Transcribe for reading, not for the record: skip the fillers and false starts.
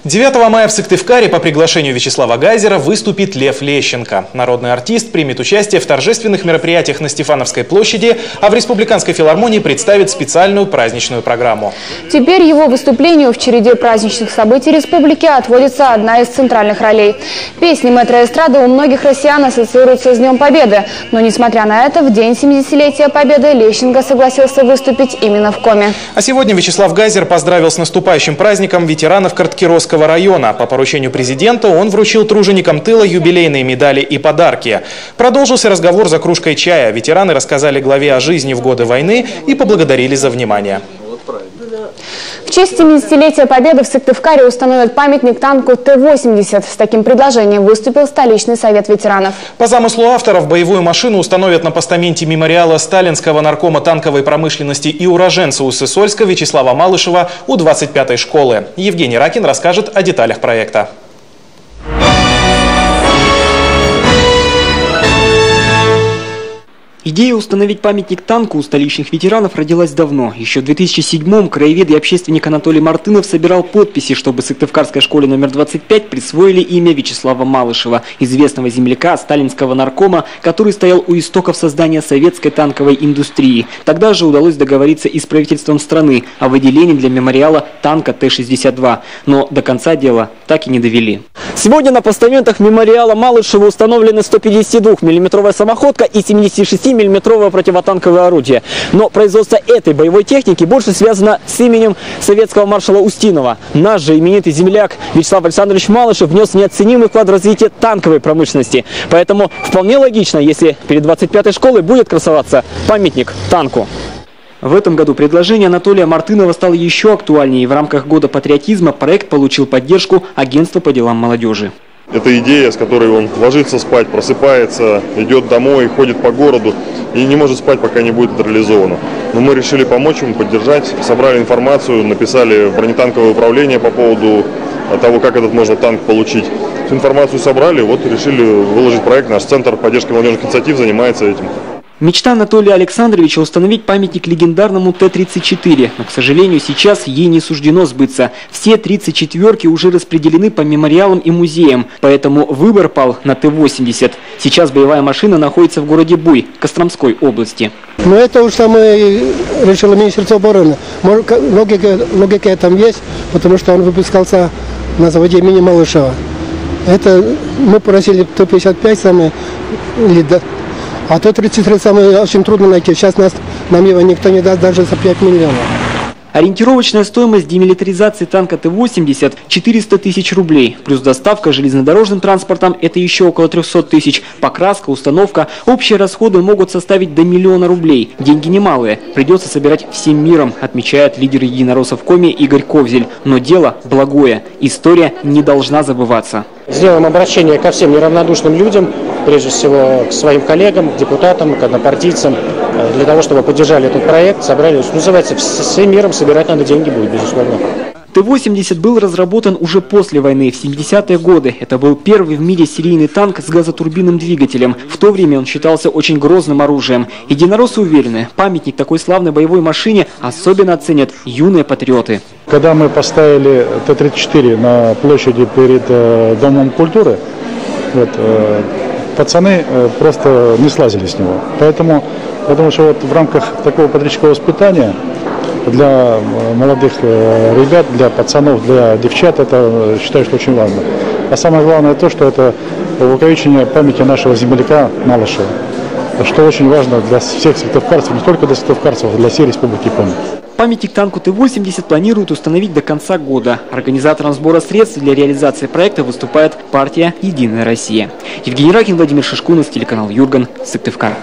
9 мая в Сыктывкаре по приглашению Вячеслава Гайзера выступит Лев Лещенко. Народный артист примет участие в торжественных мероприятиях на Стефановской площади, а в Республиканской филармонии представит специальную праздничную программу. Теперь его выступлению в череде праздничных событий республики отводится одна из центральных ролей. Песни мэтра эстрады у многих россиян ассоциируются с Днем Победы. Но несмотря на это, в день 70-летия Победы Лещенко согласился выступить именно в Коме. А сегодня Вячеслав Гайзер поздравил с наступающим праздником ветеранов Карткировского района. По поручению президента он вручил труженикам тыла юбилейные медали и подарки. Продолжился разговор за кружкой чая. Ветераны рассказали главе о жизни в годы войны и поблагодарили за внимание. В честь 70-летия Победы в Сыктывкаре установят памятник танку Т-80. С таким предложением выступил столичный совет ветеранов. По замыслу авторов, боевую машину установят на постаменте мемориала сталинского наркома танковой промышленности и уроженца Уссысольска Вячеслава Малышева у 25-й школы. Евгений Ракин расскажет о деталях проекта. Идея установить памятник танку у столичных ветеранов родилась давно. Еще в 2007-м краевед и общественник Анатолий Мартынов собирал подписи, чтобы Сыктывкарской школе номер 25 присвоили имя Вячеслава Малышева, известного земляка сталинского наркома, который стоял у истоков создания советской танковой индустрии. Тогда же удалось договориться и с правительством страны о выделении для мемориала танка Т-62. Но до конца дела так и не довели. Сегодня на постаментах мемориала Малышева установлены 152-мм самоходка и 76-мм противотанковое орудие. Но производство этой боевой техники больше связано с именем советского маршала Устинова. Наш же именитый земляк Вячеслав Александрович Малышев внес неоценимый вклад в развитие танковой промышленности. Поэтому вполне логично, если перед 25-й школой будет красоваться памятник танку. В этом году предложение Анатолия Мартынова стало еще актуальнее. И в рамках года патриотизма проект получил поддержку Агентства по делам молодежи. Это идея, с которой он ложится спать, просыпается, идет домой, ходит по городу и не может спать, пока не будет это реализовано. Но мы решили помочь ему, поддержать, собрали информацию, написали в бронетанковое управление по поводу того, как этот можно танк получить. Всю информацию собрали, вот решили выложить проект. Наш центр поддержки молодежных инициатив занимается этим. Мечта Анатолия Александровича установить памятник легендарному Т-34, но, к сожалению, сейчас ей не суждено сбыться. Все 34-ки уже распределены по мемориалам и музеям, поэтому выбор пал на Т-80. Сейчас боевая машина находится в городе Буй, Костромской области. Но это уж самое решило Министерство обороны. Логика там есть, потому что он выпускался на заводе имени Малышева. Это мы просили Т-55 самые лида. А Т-33 самое очень трудно найти. Сейчас нам его никто не даст даже за 5 миллионов. Ориентировочная стоимость демилитаризации танка Т-80 – 400 тысяч рублей. Плюс доставка железнодорожным транспортом – это еще около 300 тысяч. Покраска, установка. Общие расходы могут составить до 1 миллиона рублей. Деньги немалые. Придется собирать всем миром, отмечает лидер единороссов в Коме Игорь Ковзель. Но дело благое. История не должна забываться. Сделаем обращение ко всем неравнодушным людям, прежде всего к своим коллегам, к депутатам, к однопартийцам, для того, чтобы поддержали этот проект, собрали, что называется, всем миром собирать надо деньги будет, безусловно. Т-80 был разработан уже после войны, в 70-е годы. Это был первый в мире серийный танк с газотурбинным двигателем. В то время он считался очень грозным оружием. Единороссы уверены, памятник такой славной боевой машине особенно оценят юные патриоты. Когда мы поставили Т-34 на площади перед Домом культуры, пацаны просто не слазили с него. Поэтому я думаю, что в рамках такого патриотического воспитания для молодых ребят, для пацанов, для девчат, это считаю, что очень важно. А самое главное то, что это увековечение памяти нашего земляка Малышева, что очень важно для всех сыктывкарцев, не только для сыктывкарцев, а для всей Республики Коми. Памятник танку Т-80 планируют установить до конца года. Организатором сбора средств для реализации проекта выступает партия «Единая Россия». Евгений Ракин, Владимир Шишкунов, телеканал Юрган, Сыктывкар.